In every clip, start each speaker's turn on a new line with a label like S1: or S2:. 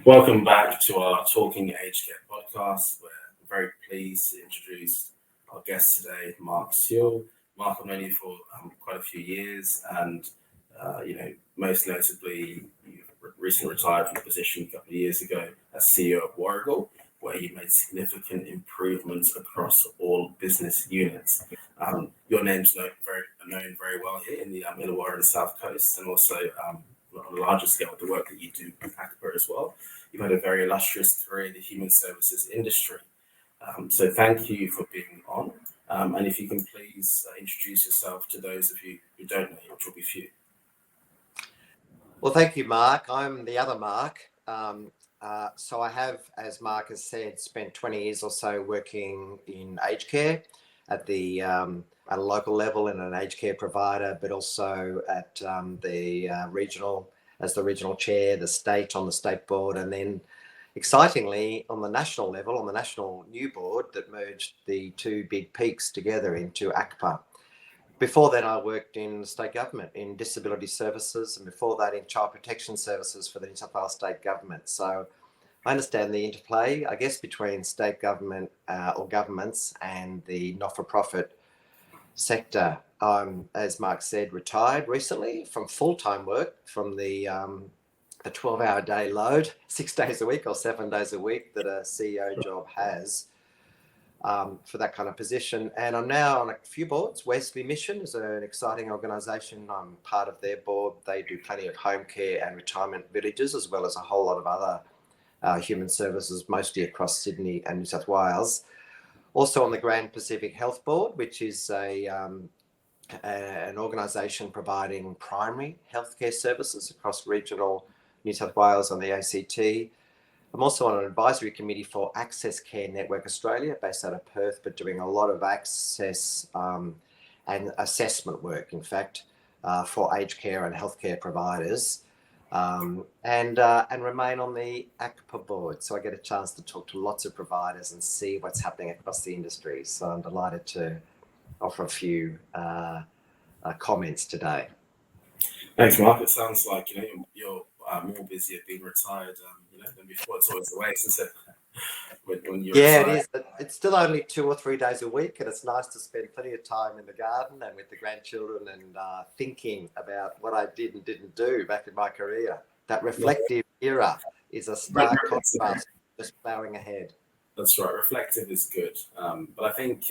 S1: Welcome back to our Talking Aged Care podcast. We're very pleased to introduce our guest today, Mark Sewell. Mark, I've known you for quite a few years, and most notably, you recently retired from the position a couple of years ago as CEO of Warrigal, where you made significant improvements across all business units. Your name's known very well here in the Illawarra and South Coast, and also on a larger scale, the work that you do with ACCPA as well. You've had a very illustrious career in the human services industry. So thank you for being on. And if you can please introduce yourself to those of you who don't know you, which will be few.
S2: Well, thank you, Mark. I'm the other Mark. So I have, as Mark has said, spent 20 years or so working in aged care at a local level in an aged care provider, but also at the regional chair, the state on the state board, and then excitingly on the national level, on the national new board that merged the two big peaks together into ACCPA. Before then, I worked in state government in disability services, and before that in child protection services for the New South Wales state government. So I understand the interplay, I guess, between state government or governments and the not-for-profit sector. As Mark said, retired recently from full-time work, from the 12-hour day load, 6 days a week or 7 days a week that a CEO job has for that kind of position. And I'm now on a few boards. WesleyMission is an exciting organisation. I'm part of their board. They do plenty of home care and retirement villages, as well as a whole lot of other human services, mostly across Sydney and New South Wales. Also on the Grand Pacific Health Board, which is an organisation providing primary healthcare services across regional New South Wales and the ACT. I'm also on an advisory committee for Access Care Network Australia, based out of Perth, but doing a lot of access and assessment work, in fact, for aged care and healthcare providers. And remain on the ACCPA board. So I get a chance to talk to lots of providers and see what's happening across the industry. So I'm delighted to offer a few comments today.
S1: Thanks, Mark. It sounds like you're more busy at being retired than before. It's always the way, isn't it? When you're retired.
S2: It is. It's still only 2 or 3 days a week, and it's nice to spend plenty of time in the garden and with the grandchildren and thinking about what I did and didn't do back in my career. That reflective era is a stark contrast, just plowing ahead.
S1: That's right. Reflective is good. But I think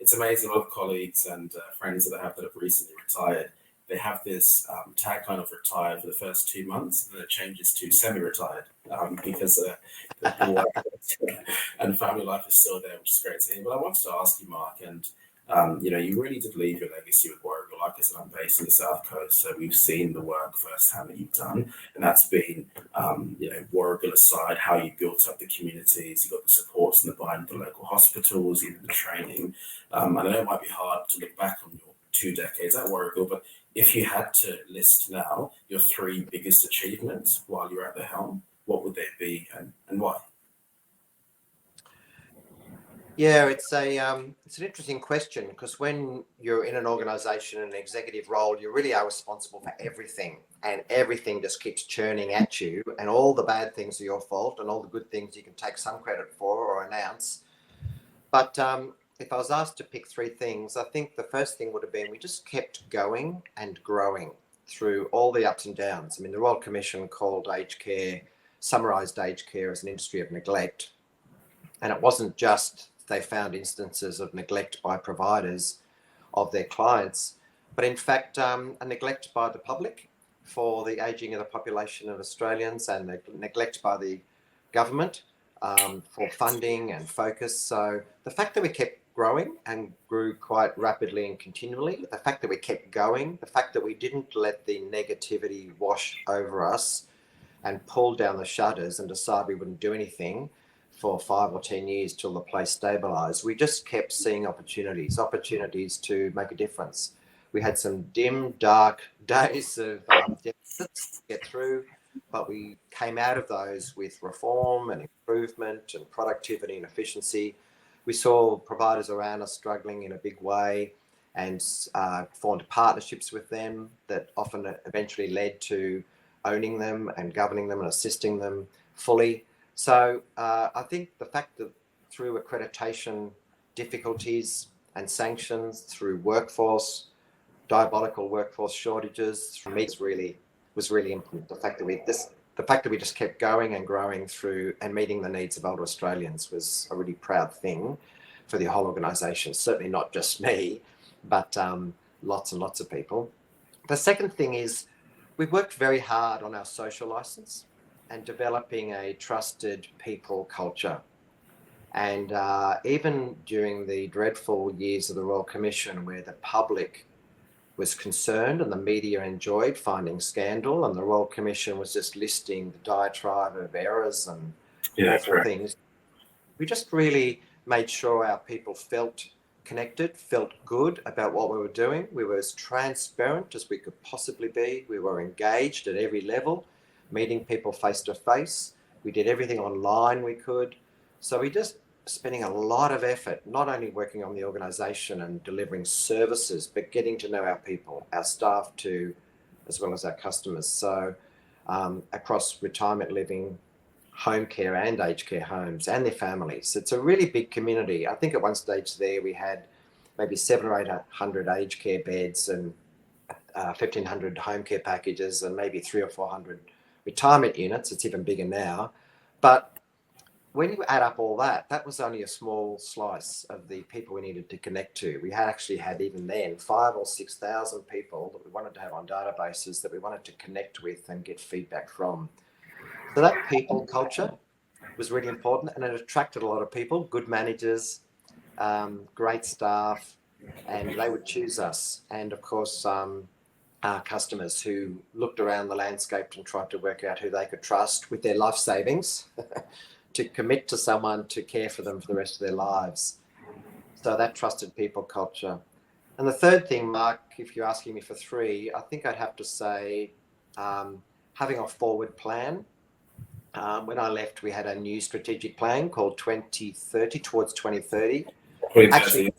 S1: it's amazing. A lot of colleagues and friends that I have that have recently retired, they have this tagline of retired for the first 2 months, and then it changes to semi-retired because the work and family life is still there, which is great to hear. But I wanted to ask you, Mark, and you really did leave your legacy with Warrigal. Like I said, I'm based in the South Coast, so we've seen the work firsthand that you've done, and that's been, Warrigal aside, how you built up the communities, you got the supports and the buy-in of the local hospitals, even the training. I know it might be hard to look back on your 2 decades at Warrigal, but if you had to list now your 3 biggest achievements while you're at the helm, what would they be and why?
S2: Yeah, it's an interesting question, because when you're in an organisation in an executive role, you really are responsible for everything, and everything just keeps churning at you, and all the bad things are your fault, and all the good things you can take some credit for or announce. But if I was asked to pick 3 things, I think the first thing would have been we just kept going and growing through all the ups and downs. I mean, the Royal Commission called aged care, summarised aged care as an industry of neglect. And it wasn't just they found instances of neglect by providers of their clients, but in fact, a neglect by the public for the ageing of the population of Australians, and the neglect by the government for funding and focus. So the fact that we kept growing and grew quite rapidly and continually, the fact that we kept going, the fact that we didn't let the negativity wash over us and pull down the shutters and decide we wouldn't do anything for 5 or 10 years till the place stabilised. We just kept seeing opportunities to make a difference. We had some dim, dark days of deficits to get through, but we came out of those with reform and improvement and productivity and efficiency. We saw providers around us struggling in a big way, and formed partnerships with them that often eventually led to owning them and governing them and assisting them fully. So I think the fact that through accreditation difficulties and sanctions, through diabolical workforce shortages, for me was really important. The fact that we just kept going and growing through and meeting the needs of older Australians was a really proud thing for the whole organisation. Certainly not just me, but lots and lots of people. The second thing is we've worked very hard on our social licence and developing a trusted people culture. And even during the dreadful years of the Royal Commission, where the public was concerned and the media enjoyed finding scandal, and the Royal Commission was just listing the diatribe of errors and awful things, we just really made sure our people felt connected, felt good about what we were doing. We were as transparent as we could possibly be. We were engaged at every level, meeting people face to face. We did everything online we could. So we just spending a lot of effort, not only working on the organisation and delivering services, but getting to know our people, our staff too, as well as our customers. So across retirement living, home care and aged care homes and their families. It's a really big community. I think at one stage there we had maybe 700 or 800 aged care beds and 1,500 home care packages and maybe 300 or 400 retirement units. It's even bigger now. But when you add up all that, that was only a small slice of the people we needed to connect to. We actually had even then 5,000 or 6,000 people that we wanted to have on databases that we wanted to connect with and get feedback from. So that people culture was really important, and it attracted a lot of people, good managers, great staff, and they would choose us. And of course, our customers who looked around the landscape and tried to work out who they could trust with their life savings to commit to someone to care for them for the rest of their lives. So that trusted people culture. And the third thing, Mark, if you're asking me for three, I think I'd have to say having a forward plan. When I left, we had a new strategic plan called 2030, towards 2030. Actually,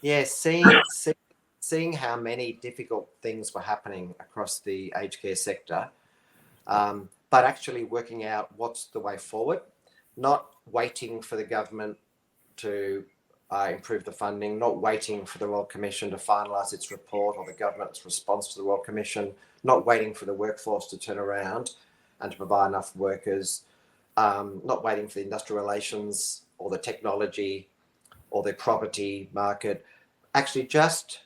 S2: yeah, seeing how many difficult things were happening across the aged care sector, but actually working out what's the way forward, not waiting for the government to improve the funding, not waiting for the Royal Commission to finalise its report or the government's response to the Royal Commission, not waiting for the workforce to turn around and to provide enough workers, not waiting for the industrial relations or the technology or the property market, actually just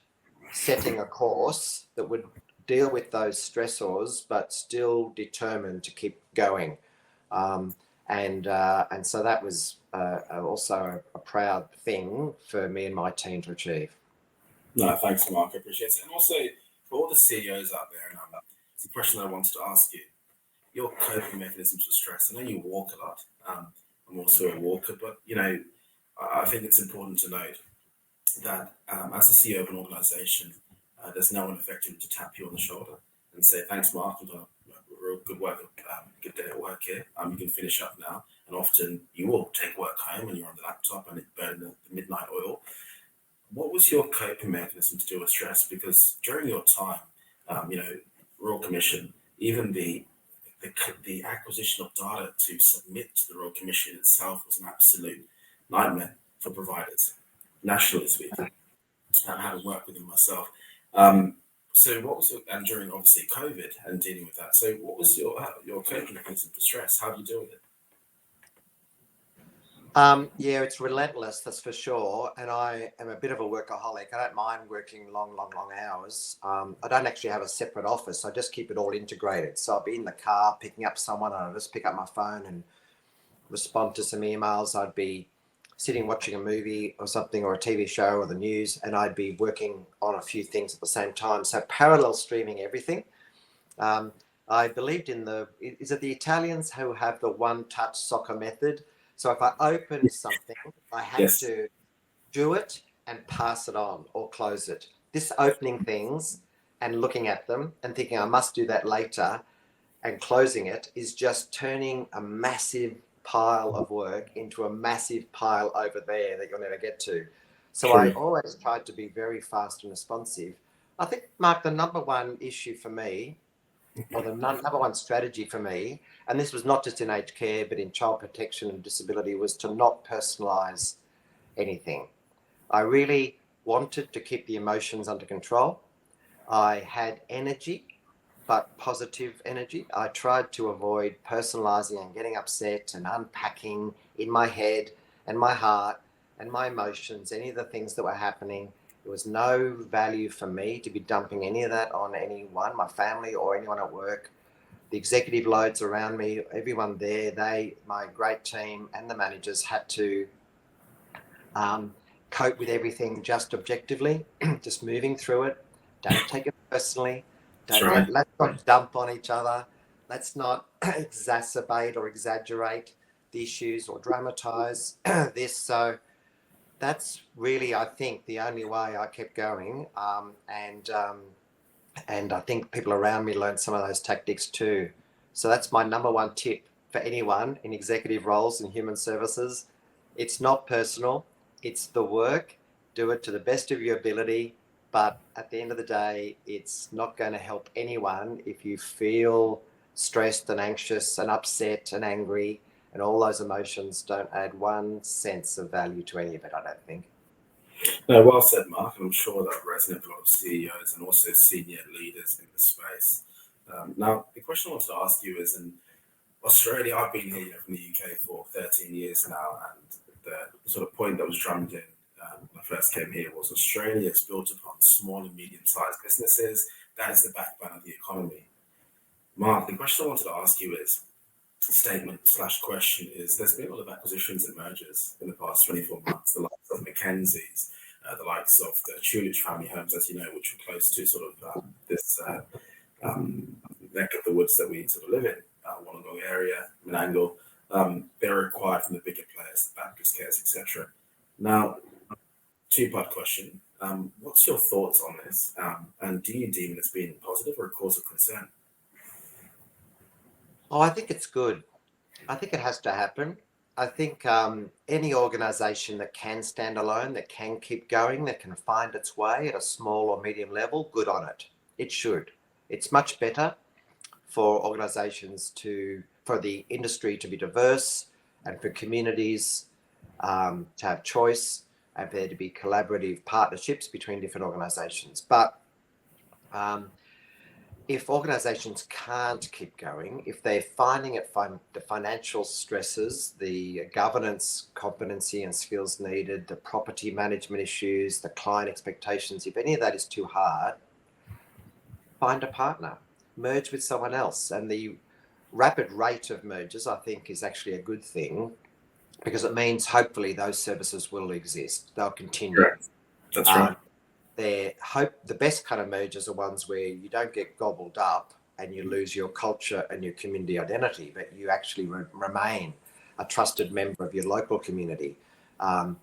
S2: setting a course that would deal with those stressors, but still determined to keep going. And so that was also a proud thing for me and my team to achieve.
S1: No, thanks, Mark. I appreciate it. And also for all the CEOs out there, and it's a question I wanted to ask you. Your coping mechanisms for stress. I know you walk a lot. I'm also a walker, but I think it's important to note that as a CEO of an organisation, there's no one effective to tap you on the shoulder and say, "Thanks, Mark. You've done real good work, good day at work here. You can finish up now." And often you will take work home and you're on the laptop and it burned the midnight oil. What was your coping mechanism to deal with stress? Because during your time, Royal Commission, even the acquisition of data to submit to the Royal Commission itself was an absolute nightmare for providers, nationally speaking. I had to work with them myself. So what was and during obviously COVID and dealing with that. So what was your coping mechanism for stress? How do you deal with it?
S2: Yeah, it's relentless, that's for sure. And I am a bit of a workaholic. I don't mind working long hours. I don't actually have a separate office. I just keep it all integrated. So I'll be in the car picking up someone and I'll just pick up my phone and respond to some emails. I'd be sitting watching a movie or something or a TV show or the news, and I'd be working on a few things at the same time. So parallel streaming everything. I believed in is it the Italians who have the one-touch soccer method? So if I opened something, I had to do it and pass it on or close it. This opening things and looking at them and thinking I must do that later and closing it is just turning a massive pile of work into a massive pile over there that you'll never get to. So I always tried to be very fast and responsive. I think, Mark, the number one issue for me or the number one strategy for me, and this was not just in aged care, but in child protection and disability, was to not personalise anything. I really wanted to keep the emotions under control. I had energy, but positive energy. I tried to avoid personalising and getting upset and unpacking in my head and my heart and my emotions, any of the things that were happening. There was no value for me to be dumping any of that on anyone, my family or anyone at work. The executive loads around me, everyone there, my great team and the managers had to cope with everything just objectively, just moving through it. Don't take it personally.
S1: That's right.
S2: Let's not dump on each other. Let's not exacerbate or exaggerate the issues or dramatize this. So that's really, I think, the only way I kept going. And I think people around me learned some of those tactics too. So that's my number one tip for anyone in executive roles in human services. It's not personal. It's the work. Do it to the best of your ability. But at the end of the day, it's not going to help anyone if you feel stressed and anxious and upset and angry, and all those emotions don't add 1 sense of value to any of it, I don't think.
S1: No, well said, Mark, and I'm sure that resonates with a lot of CEOs and also senior leaders in the space. Now, the question I wanted to ask you is, in Australia, I've been here from the UK for 13 years now, and the sort of point that was drummed in when I first came here was Australia is built upon small and medium-sized businesses. That is the backbone of the economy. Mark, the question I wanted to ask you is, statement/question is, there's been a lot of acquisitions and mergers in the past 24 months, the likes of Mackenzie's, the likes of the Tulich family homes, as you know, which were close to sort of this neck of the woods that we sort of live in, Wollongong area, Menangle. They're required from the bigger players, Baptist Cares, etc. Now, two-part question. What's your thoughts on this? And do you deem it as being positive or a cause of concern?
S2: Oh, I think it's good. I think it has to happen. I think any organisation that can stand alone, that can keep going, that can find its way at a small or medium level, good on it. It should. It's much better for organisations for the industry to be diverse and for communities to have choice and for there to be collaborative partnerships between different organisations. But if organisations can't keep going, if they're finding it the financial stresses, the governance competency and skills needed, the property management issues, the client expectations, if any of that is too hard, find a partner, merge with someone else. And the rapid rate of mergers, I think, is actually a good thing because it means hopefully those services will exist. They'll continue.
S1: Correct. That's right.
S2: The best kind of mergers are ones where you don't get gobbled up and you lose your culture and your community identity, but you actually remain a trusted member of your local community. And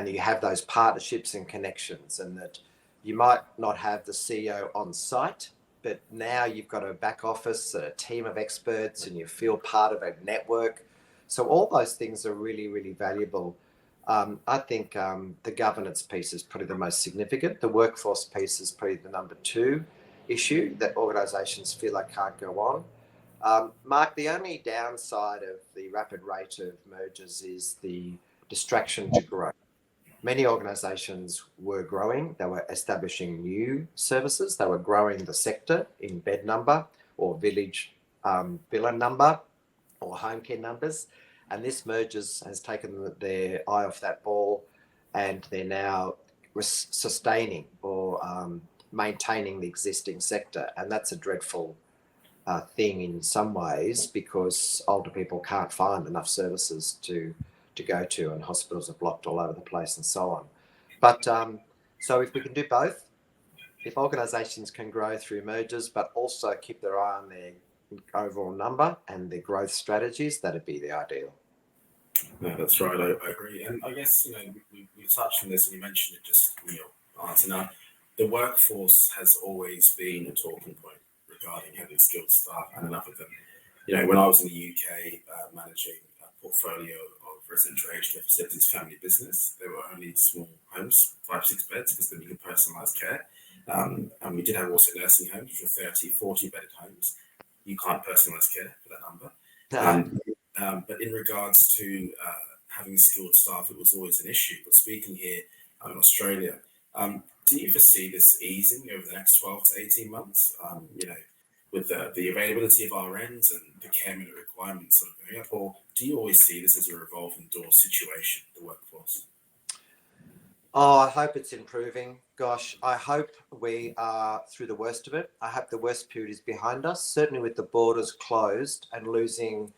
S2: you have those partnerships and connections, and that you might not have the CEO on site, but now you've got a back office, a team of experts, and you feel part of a network. So all those things are really, really valuable. I think the governance piece is probably the most significant. The workforce piece is probably the number 2 issue that organisations feel like can't go on. Mark, the only downside of the rapid rate of mergers is the distraction to growth. Many organisations were growing. They were establishing new services. They were growing the sector in bed number or village villa number or home care numbers. And this mergers has taken their eye off that ball, and they're now sustaining or maintaining the existing sector. And that's a dreadful thing in some ways, because older people can't find enough services to go to, and hospitals are blocked all over the place and so on. But so if we can do both, if organisations can grow through mergers but also keep their eye on their overall number and their growth strategies, that'd be the ideal.
S1: No, that's right. I agree. And I guess, we touched on this and you mentioned it just in your answer. Now, the workforce has always been a talking point regarding having skilled staff and enough of them. When I was in the UK managing a portfolio of residential aged care facilities family business, there were only small homes, 5-6 beds, because then you could personalise care. And we did have also nursing homes, which were 30, 40-bedded homes. You can't personalise care for that number. But in regards to having skilled staff, it was always an issue. But speaking here in Australia, do you foresee this easing over the next 12 to 18 months? With the availability of RNs and the care minute requirements sort of going up, or do you always see this as a revolving door situation, the workforce?
S2: Oh, I hope it's improving. Gosh, I hope we are through the worst of it. I hope the worst period is behind us, certainly with the borders closed and losing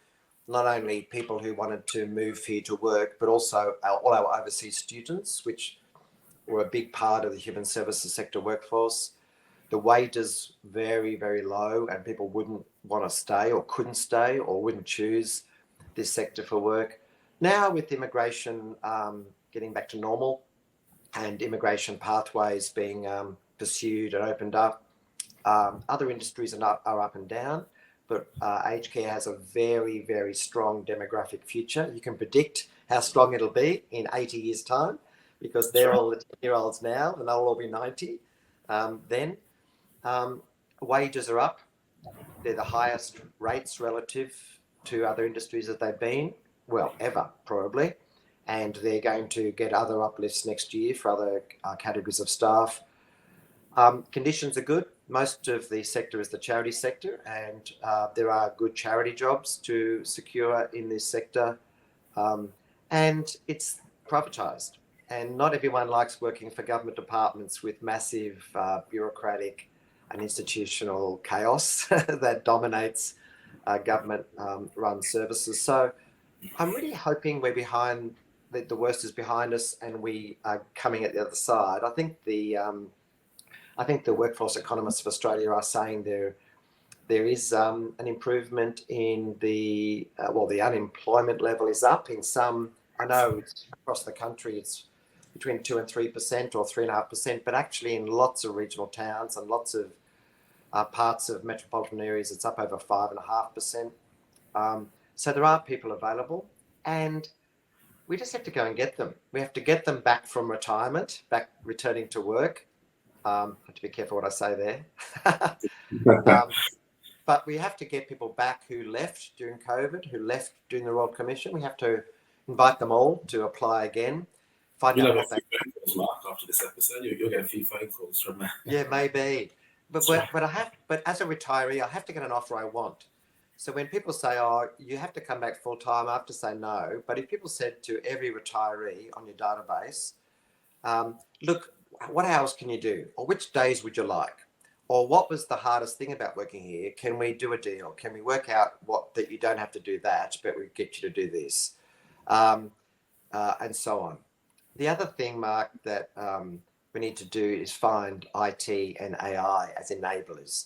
S2: not only people who wanted to move here to work, but also all our overseas students, which were a big part of the human services sector workforce. The wages very, very low, and people wouldn't want to stay or couldn't stay or wouldn't choose this sector for work. Now with immigration getting back to normal and immigration pathways being pursued and opened up, other industries are up and down, but aged care has a very, very strong demographic future. You can predict how strong it'll be in 80 years' time, because they're all the 10-year-olds now and they'll all be 90 then. Wages are up. They're the highest rates relative to other industries that they've been, well, ever, probably. And they're going to get other uplifts next year for other categories of staff. Conditions are good. Most of the sector is the charity sector, and there are good charity jobs to secure in this sector. And it's privatised. And not everyone likes working for government departments with massive bureaucratic and institutional chaos that dominates government-run services. So I'm really hoping we're behind, that the worst is behind us and we are coming at the other side. I think the workforce economists of Australia are saying there is an improvement in the unemployment level is up in some. I know it's across the country it's between 2 and 3% or 3.5%, but actually in lots of regional towns and lots of parts of metropolitan areas, it's up over 5.5%. So there are people available, and we just have to go and get them. We have to get them back from retirement, back returning to work. I have to be careful what I say there. But we have to get people back who left during COVID, who left during the Royal Commission. We have to invite them all to apply again.
S1: You'll have a few phone calls, Mark, after this episode. You'll get a few phone calls from that.
S2: Yeah, maybe. But as a retiree, I have to get an offer I want. So when people say, "Oh, you have to come back full time," I have to say no. But if people said to every retiree on your database, "Look, what hours can you do? Or which days would you like? Or what was the hardest thing about working here? Can we do a deal? Can we work out that you don't have to do that, but we get you to do this?" And so on. The other thing, Mark, that we need to do is find IT and AI as enablers.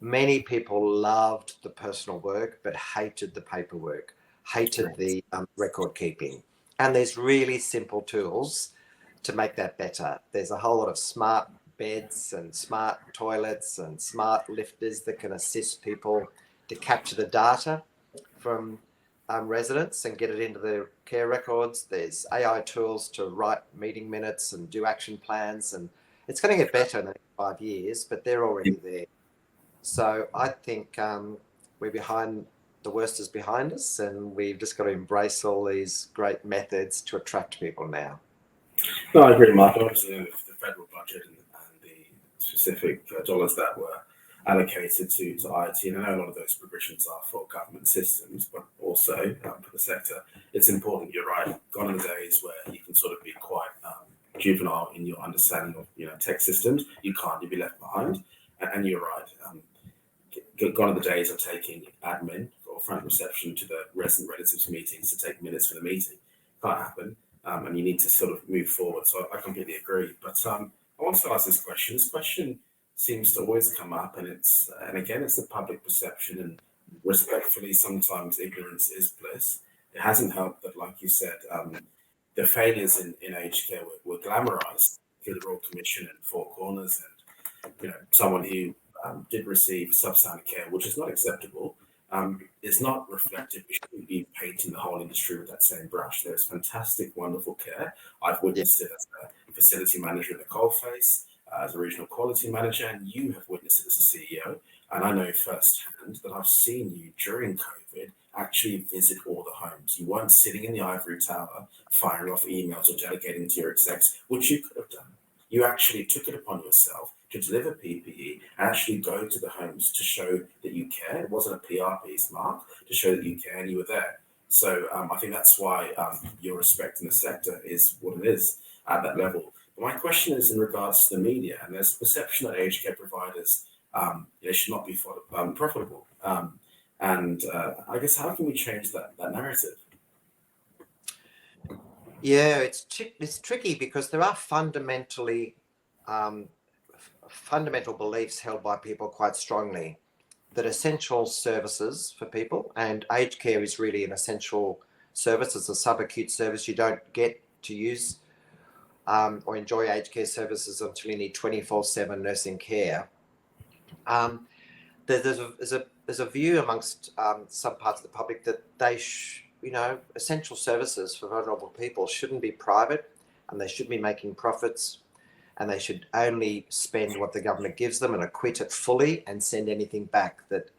S2: Many people loved the personal work, but hated the paperwork, hated the record keeping. And there's really simple tools to make that better. There's a whole lot of smart beds and smart toilets and smart lifters that can assist people to capture the data from residents and get it into the care records. There's AI tools to write meeting minutes and do action plans, and it's going to get better in the next 5 years, but they're already there. So I think we're behind, the worst is behind us, and we've just got to embrace all these great methods to attract people now.
S1: No, I agree, Mark. Obviously, the federal budget and the specific dollars that were allocated to IT, and I know a lot of those provisions are for government systems, but also for the sector. It's important, you're right, gone are the days where you can sort of be quite juvenile in your understanding of tech systems. You'll be left behind. And you're right, gone are the days of taking admin or front reception to the resident relatives meetings to take minutes for the meeting. Can't happen, and you need to sort of move forward. So I completely agree. But I want to ask this question. This question seems to always come up, and again, it's the public perception, and respectfully, sometimes ignorance is bliss. It hasn't helped that, like you said, the failures in aged care were glamorized through the Royal Commission and Four Corners, and someone who did receive substandard care, which is not acceptable, is not reflective. We shouldn't be painting the whole industry with that same brush. There's fantastic, wonderful care. I've witnessed it as a facility manager in the coalface. as a regional quality manager, and you have witnessed it as a CEO. And I know firsthand that I've seen you during COVID actually visit all the homes. You weren't sitting in the ivory tower firing off emails or delegating to your execs, which you could have done. You actually took it upon yourself to deliver PPE and actually go to the homes to show that you care. It wasn't a PR piece, Mark, to show that you care and you were there. So I think that's why your respect in the sector is what it is at that level. But my question is in regards to the media, and there's a perception that aged care providers should not be profitable. And I guess how can we change that narrative?
S2: Yeah, it's tricky because there are fundamental beliefs held by people quite strongly that essential services for people, and aged care is really an essential service. It's a subacute service. You don't get to use or enjoy aged care services until you need 24/7 nursing care. There's a view amongst some parts of the public that essential services for vulnerable people shouldn't be private, and they shouldn't be making profits, and they should only spend what the government gives them and acquit it fully and send anything back that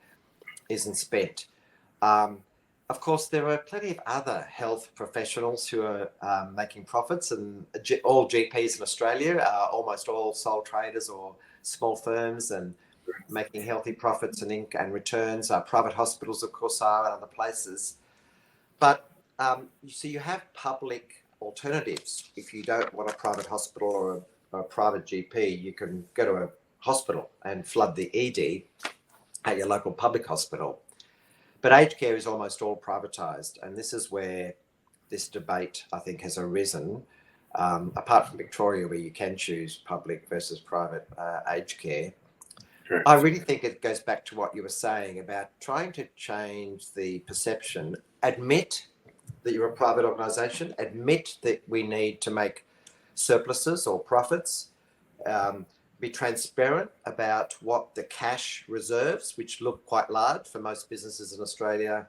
S2: isn't spent. Of course, there are plenty of other health professionals who are making profits, and all GPs in Australia are almost all sole traders or small firms and making healthy profits and returns. Private hospitals, of course, are, and other places. But you have public alternatives. If you don't want a private hospital or a private GP, you can go to a hospital and flood the ED at your local public hospital. But aged care is almost all privatised, and this is where this debate, I think, has arisen. Apart from Victoria, where you can choose public versus private aged care, I really think it goes back to what you were saying about trying to change the perception. Admit that you're a private organisation. Admit that we need to make surpluses or profits. Be transparent about what the cash reserves, which look quite large for most businesses in Australia,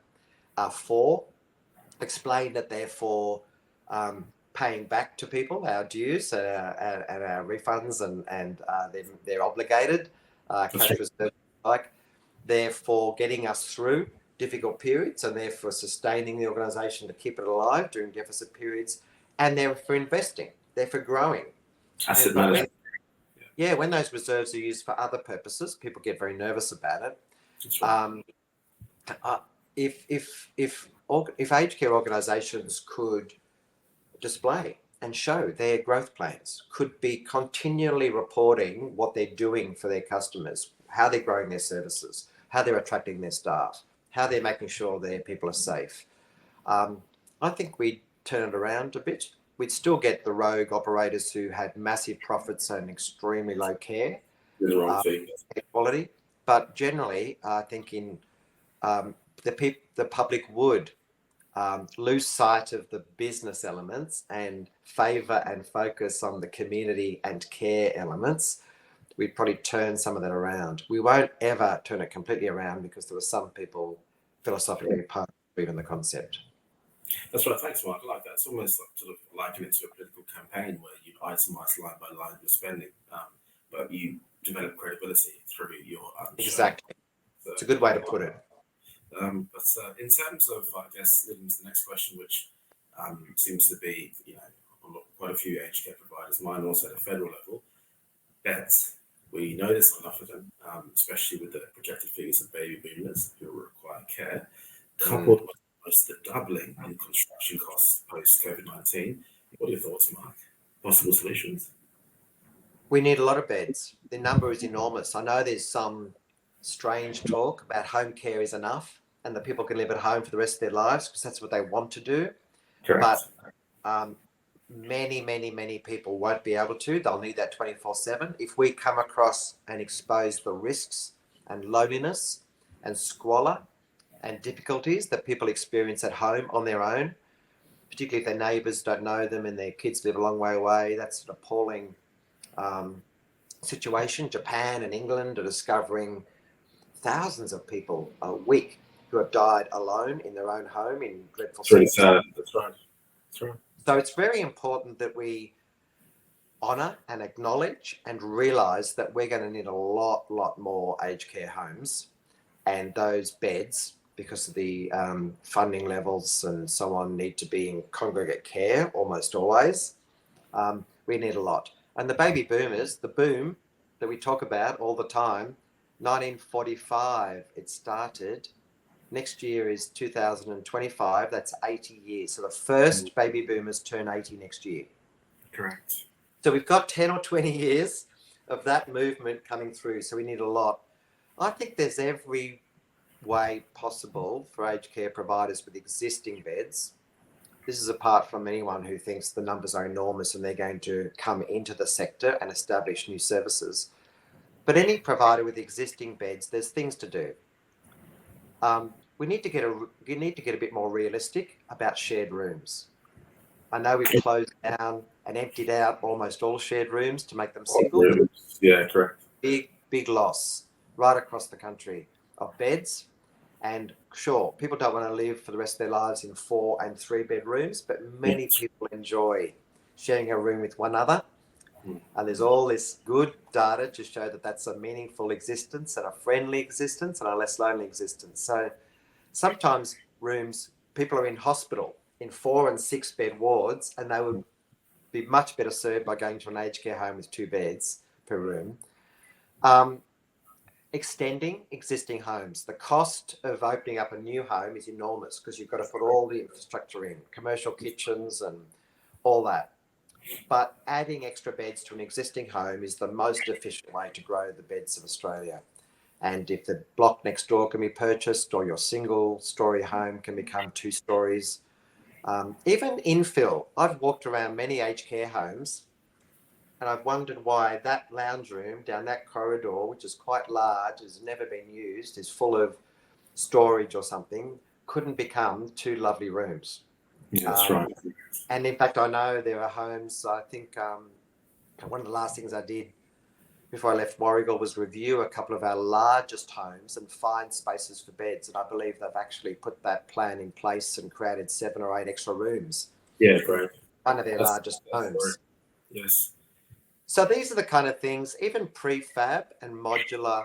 S2: are for. Explain that they're for paying back to people our dues and our refunds, and they're obligated. Cash reserves, they're for getting us through difficult periods, and they're for sustaining the organisation to keep it alive during deficit periods, and they're for investing. They're for growing.
S1: Asset management.
S2: Yeah, when those reserves are used for other purposes, people get very nervous about it.
S1: That's right.
S2: If aged care organisations could display and show their growth plans, could be continually reporting what they're doing for their customers, how they're growing their services, how they're attracting their staff, how they're making sure their people are safe, I think we'd turn it around a bit. We'd still get the rogue operators who had massive profits and extremely low care quality, but generally, I think the public would lose sight of the business elements and favour and focus on the community and care elements. We'd probably turn some of that around. We won't ever turn it completely around because there were some people philosophically opposed to even the concept.
S1: That's right. Thanks, Mark. I like that. It's almost like sort of liken it to a political campaign where you itemise line by line your spending, but you develop credibility through your
S2: exactly. So, it's a good way to put it.
S1: But in terms of, I guess, leading to the next question, which seems to be, quite a few aged care providers, mine also at a federal level, beds. We know there's not enough of them, especially with the projected figures of baby boomers who will require care, coupled with the doubling in construction costs post COVID-19. What are your thoughts, Mark? Possible solutions?
S2: We need a lot of beds. The number is enormous. I know there's some strange talk about home care is enough and that people can live at home for the rest of their lives because that's what they want to do.
S1: Correct.
S2: But many people won't be able to. They'll need that 24/7. If we come across and expose the risks and loneliness and squalor and difficulties that people experience at home on their own, particularly if their neighbours don't know them and their kids live a long way away, that's an appalling situation. Japan and England are discovering thousands of people a week who have died alone in their own home in dreadful
S1: circumstances. That's right.
S2: So it's very important that we honour and acknowledge and realise that we're going to need a lot more aged care homes, and those beds, because of the funding levels and so on, need to be in congregate care almost always. We need a lot. And the baby boomers, the boom that we talk about all the time, 1945 it started. Next year is 2025. That's 80 years. So the first baby boomers turn 80 next year.
S1: Correct.
S2: So we've got 10 or 20 years of that movement coming through. So we need a lot. I think there's every way possible for aged care providers with existing beds. This is apart from anyone who thinks the numbers are enormous and they're going to come into the sector and establish new services. But any provider with existing beds, there's things to do. We need to get a bit more realistic about shared rooms. I know we've closed down and emptied out almost all shared rooms to make them single.
S1: Yeah, correct.
S2: Big loss right across the country of beds. And sure, people don't want to live for the rest of their lives in 4 and 3 bedrooms, but many people enjoy sharing a room with one another. And there's all this good data to show that that's a meaningful existence and a friendly existence and a less lonely existence. So sometimes rooms, people are in hospital in 4 and 6 bed wards, and they would be much better served by going to an aged care home with 2 beds per room. Extending existing homes. The cost of opening up a new home is enormous because you've got to put all the infrastructure in, commercial kitchens and all that. But adding extra beds to an existing home is the most efficient way to grow the beds of Australia. And if the block next door can be purchased, or your single story home can become 2 stories, even infill. I've walked around many aged care homes and I've wondered why that lounge room down that corridor, which is quite large, has never been used, is full of storage or something, couldn't become 2 lovely rooms.
S1: Yeah, that's right.
S2: And in fact, I know there are homes, I think one of the last things I did before I left Warragul was review a couple of our largest homes and find spaces for beds. And I believe they've actually put that plan in place and created 7 or 8 extra rooms.
S1: Yeah, great.
S2: One of their largest homes.
S1: Yes.
S2: So these are the kind of things, even prefab and modular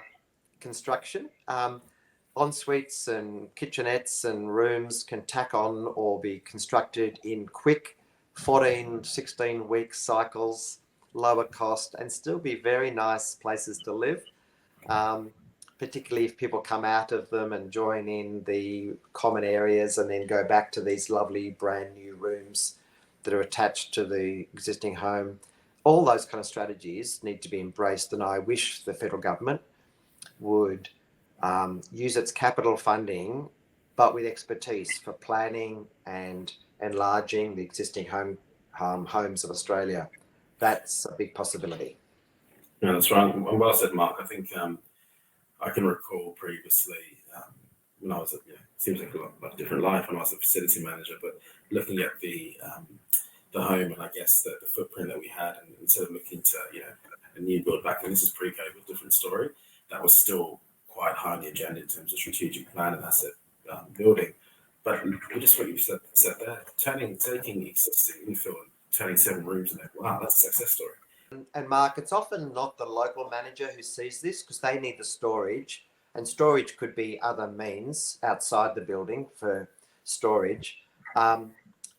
S2: construction, en-suites and kitchenettes and rooms can tack on or be constructed in quick 14, 16 week cycles, lower cost, and still be very nice places to live, particularly if people come out of them and join in the common areas and then go back to these lovely brand new rooms that are attached to the existing home. All those kind of strategies need to be embraced, and I wish the federal government would use its capital funding, but with expertise for planning and enlarging the existing homes of Australia. That's a big possibility.
S1: Yeah, that's right. And well said, Mark. I think I can recall previously when I was at, seems like a lot different life when I was a facility manager, but looking at the home and I guess the footprint that we had, and instead of looking to a new build back, and this is pre-COVID, different story, that was still quite high on the agenda in terms of strategic plan and asset building. But just what you said there, taking existing infill and turning 7 rooms in there, wow, that's a success story.
S2: And Mark, it's often not the local manager who sees this because they need the storage, and storage could be other means outside the building for storage.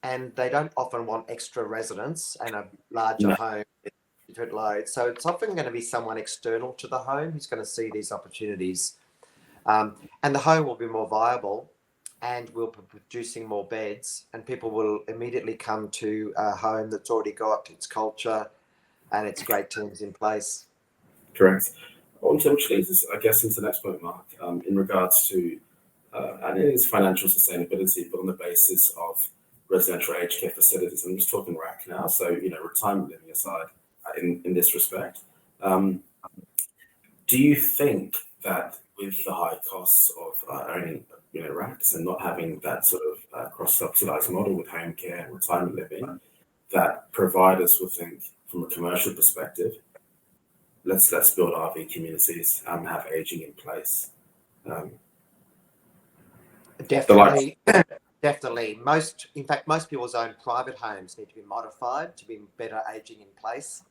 S2: And they don't often want extra residents and a larger home with different loads. So it's often going to be someone external to the home who's going to see these opportunities. And the home will be more viable and we'll be producing more beds, and people will immediately come to a home that's already got its culture and its great teams in place.
S1: Correct. Which leads us, I guess, into the next point, Mark, in regards to, and it is financial sustainability, but on the basis of residential aged care facilities. I'm just talking RAC now, so retirement living aside in this respect. Do you think that with the high costs of owning RACs and not having that sort of cross-subsidised model with home care and retirement living, that providers will think from a commercial perspective, let's build RV communities and have aging in place?
S2: Definitely. Definitely. Most people's own private homes need to be modified to be better aging in place.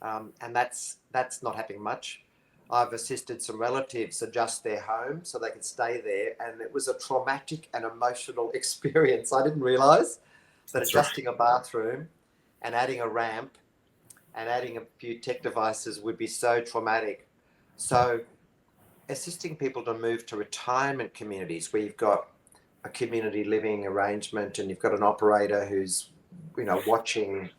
S2: and that's not happening much. I've assisted some relatives adjust their home so they can stay there, and it was a traumatic and emotional experience. I didn't realise that
S1: That's right.
S2: adjusting a bathroom and adding a ramp and adding a few tech devices would be so traumatic. So assisting people to move to retirement communities where you've got a community living arrangement and you've got an operator who's watching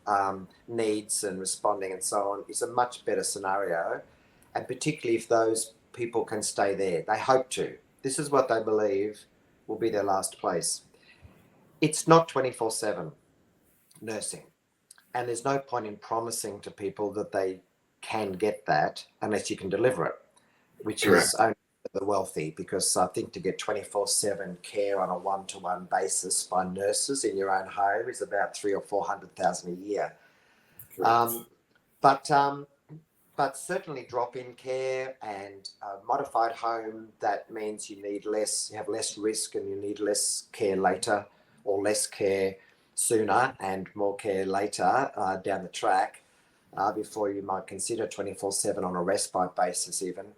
S2: needs and responding and so on is a much better scenario, and particularly if those people can stay there. They hope to. This is what they believe will be their last place. It's not 24/7 nursing, and there's no point in promising to people that they can get that unless you can deliver it, which
S1: Correct.
S2: is only for the wealthy, because I think to get 24/7 care on a one-to-one basis by nurses in your own home is about 300,000 or 400,000 a year. But certainly drop-in care and a modified home, that means you have less risk and you need less care later, or less care sooner and more care later down the track, before you might consider 24/7 on a respite basis even.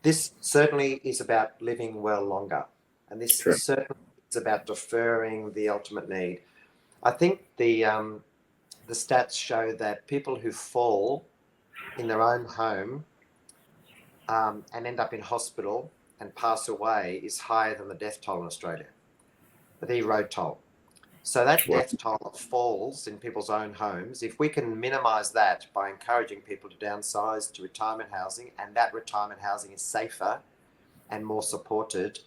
S2: This certainly is about living well longer, and this certainly is about deferring the ultimate need. I think the stats show that people who fall in their own home and end up in hospital and pass away is higher than the death toll in Australia, the road toll. So that death toll of falls in people's own homes, if we can minimise that by encouraging people to downsize to retirement housing, and that retirement housing is safer and more supported,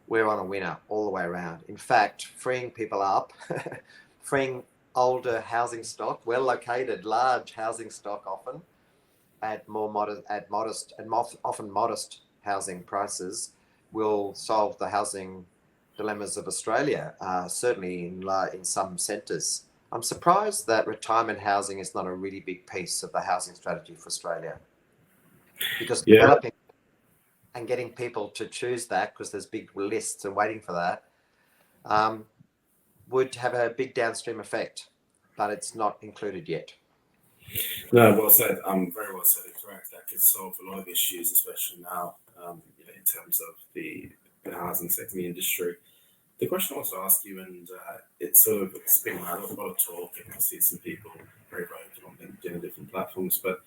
S2: we're on a winner all the way around. In fact, freeing people up, freeing older housing stock, well located, large housing stock often, at modest and often modest housing prices, will solve the housing dilemmas of Australia, certainly in some centres. I'm surprised that retirement housing is not a really big piece of the housing strategy for Australia, because developing and getting people to choose that, because there's big lists and waiting for that, would have a big downstream effect, but it's not included yet.
S1: No, well said. Very well said and correct. That could solve a lot of issues, especially now, in terms of the housing sector and the industry. The question I want to ask you, and it's sort of spinning around a lot of talk, and I see some people very vocal on LinkedIn and different platforms, but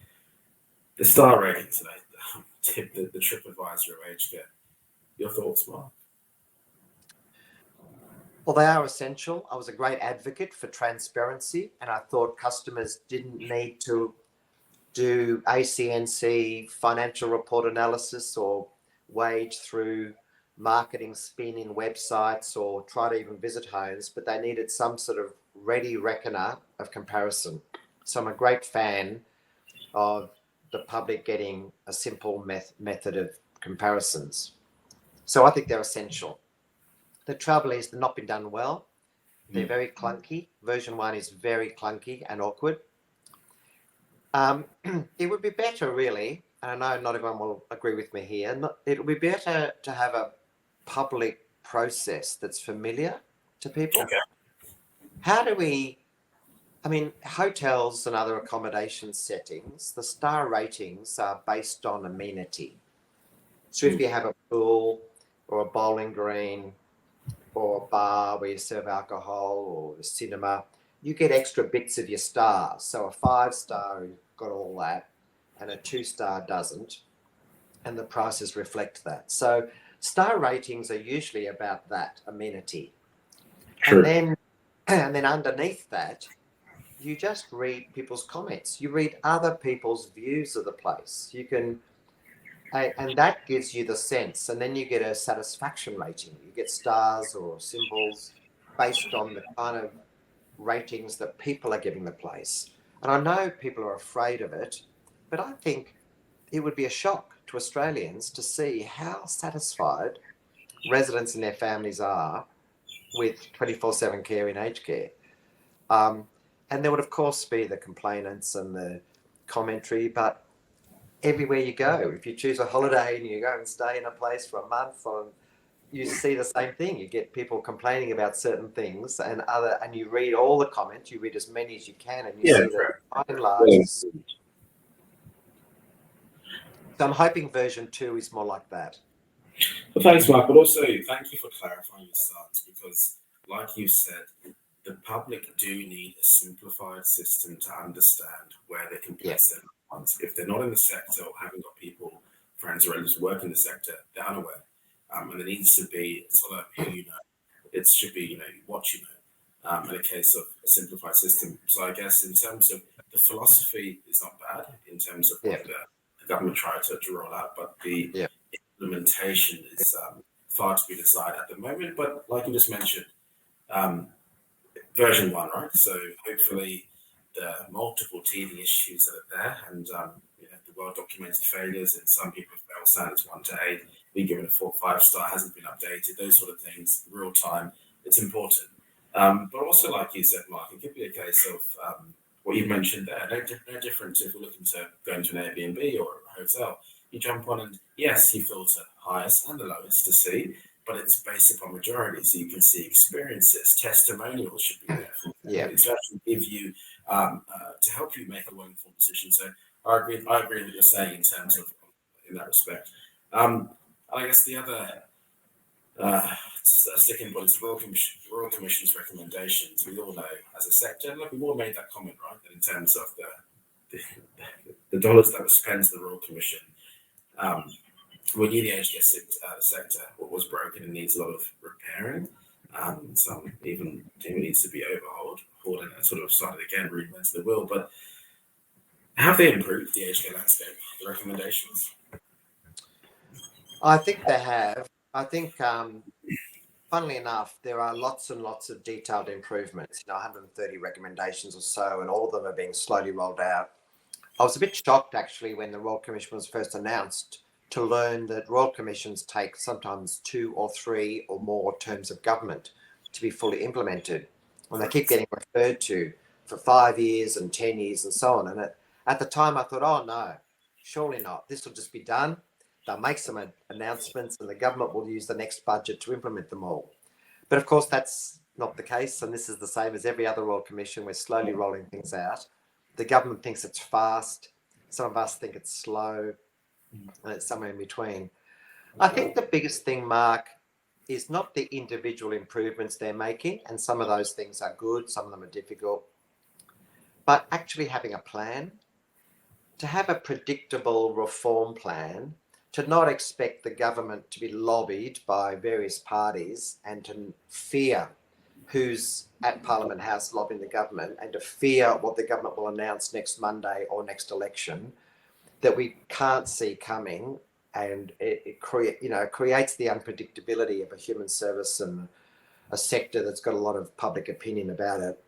S1: the star rating today, the TripAdvisor of aged care. Your thoughts, Mark?
S2: Well, they are essential. I was a great advocate for transparency, and I thought customers didn't need to do ACNC financial report analysis or wade through marketing spin in websites or try to even visit homes, but they needed some sort of ready reckoner of comparison. So I'm a great fan of the public getting a simple method of comparisons. So I think they're essential. The trouble is they've not been done well. They're very clunky. Version 1 is very clunky and awkward. It would be better, really, and I know not everyone will agree with me here, it would be better to have a public process that's familiar to people.
S1: Okay.
S2: How do we, hotels and other accommodation settings, the star ratings are based on amenity. So if you have a pool or a bowling green or a bar where you serve alcohol, or a cinema, you get extra bits of your stars. So a 5-star got all that and a 2-star doesn't, and the prices reflect that. So star ratings are usually about that amenity. True. And then underneath that, you just read people's comments. You read other people's views of the place. You can, and that gives you the sense. And then you get a satisfaction rating. You get stars or symbols based on the kind of ratings that people are giving the place. And I know people are afraid of it, but I think it would be a shock to Australians to see how satisfied residents and their families are with 24/7 care in aged care. And there would, of course, be the complainants and the commentary, but everywhere you go, if you choose a holiday and you go and stay in a place for a month, you see the same thing. You get people complaining about certain things, and you read all the comments. You read as many as you can, and you see that by and large, So I'm hoping version 2 is more like that.
S1: Well, thanks, Mark, but also thank you for clarifying your stance, because, like you said, the public do need a simplified system to understand where they can place their funds. If they're not in the sector or haven't got people, friends, or relatives work in the sector, they're unaware. And there needs to be, it's not who you know, it should be, what you know, in a case of a simplified system. So I guess in terms of the philosophy is not bad in terms of what the government tried to roll out, but the implementation is far to be desired at the moment. But like you just mentioned, version 1, right? So hopefully the multiple teething issues that are there, and the well-documented failures, and some people fail standards 1 to 8, being given a 4 5-star, hasn't been updated, those sort of things, real time, it's important. But also, like you said, Mark, it could be a case of what you mentioned there. No different if you're looking to go into an Airbnb or a hotel. You jump on and, yes, you filter highest and the lowest to see, but it's based upon majority, so you can see experiences, testimonials should be there from to actually give you to help you make a well-informed decision. So I agree with what you're saying in terms of in that respect. I guess the other sticking point is Royal Commission's recommendations. We all know as a sector, look, we've all made that comment, right? That in terms of the dollars that were spent to the Royal Commission, we knew the aged care sector was broken and needs a lot of repairing. Some even needs to be overhauled, and sort of started again, reinvented the wheel. But have they improved the aged care landscape, the recommendations?
S2: I think they have. I think, funnily enough, there are lots and lots of detailed improvements, 130 recommendations or so, and all of them are being slowly rolled out. I was a bit shocked, actually, when the Royal Commission was first announced, to learn that Royal Commissions take sometimes 2 or 3 or more terms of government to be fully implemented. And they keep getting referred to for 5 years and 10 years and so on. And at the time, I thought, oh, no, surely not. This will just be done. They'll make some announcements and the government will use the next budget to implement them all. But of course, that's not the case. And this is the same as every other Royal Commission. We're slowly rolling things out. The government thinks it's fast. Some of us think it's slow. And it's somewhere in between. I think the biggest thing, Mark, is not the individual improvements they're making. And some of those things are good. Some of them are difficult. But actually having a plan, to have a predictable reform plan, to not expect the government to be lobbied by various parties and to fear who's at Parliament House lobbying the government and to fear what the government will announce next Monday or next election that we can't see coming, and it creates the unpredictability of a human service and a sector that's got a lot of public opinion about it.